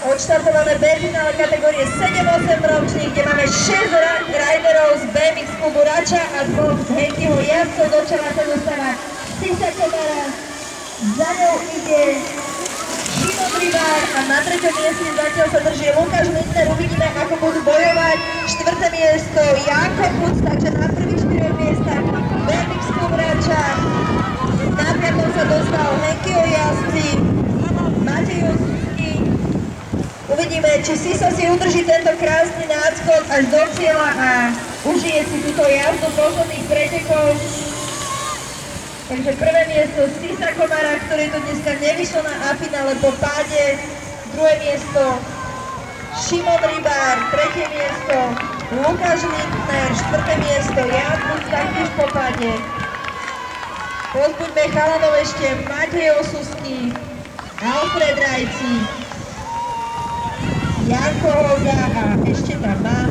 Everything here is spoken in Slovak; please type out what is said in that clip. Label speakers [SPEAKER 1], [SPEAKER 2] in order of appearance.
[SPEAKER 1] odštartované B-finále kategórie 7-8 ročných, kde máme 6 riderov z BMX klubu Rača a 2 z Henkyho jazdcov. Do čela sa dostáva Sisa Komara, za ňou ide Šimon Rybár a na 3. mieste zatiaľ sa drží Lukáš Lindner. Uvidíme, ako budú bojovať. 4. miesto Janko Puc, takže na prvých 4 miestach BMX klub Rača. Na 5. sa dostal Henkyho jazdci Matej Osuský. Uvidíme, či Siso si udrží tento krásny náskok až do cieľa a užije si túto jazdu posledných pretekov. Takže prvé miesto Sisa Komara, ktorý tu dneska nevyšiel na A-finále po páde. Druhé miesto Šimon Rybár, 3. miesto Lukáš Lindner, 4. miesto Jan Puc, taktiež po páde. Pozbuďme chalanov ešte Matej Osuský, Alfred Rajci, Janko Hoga a ešte tam má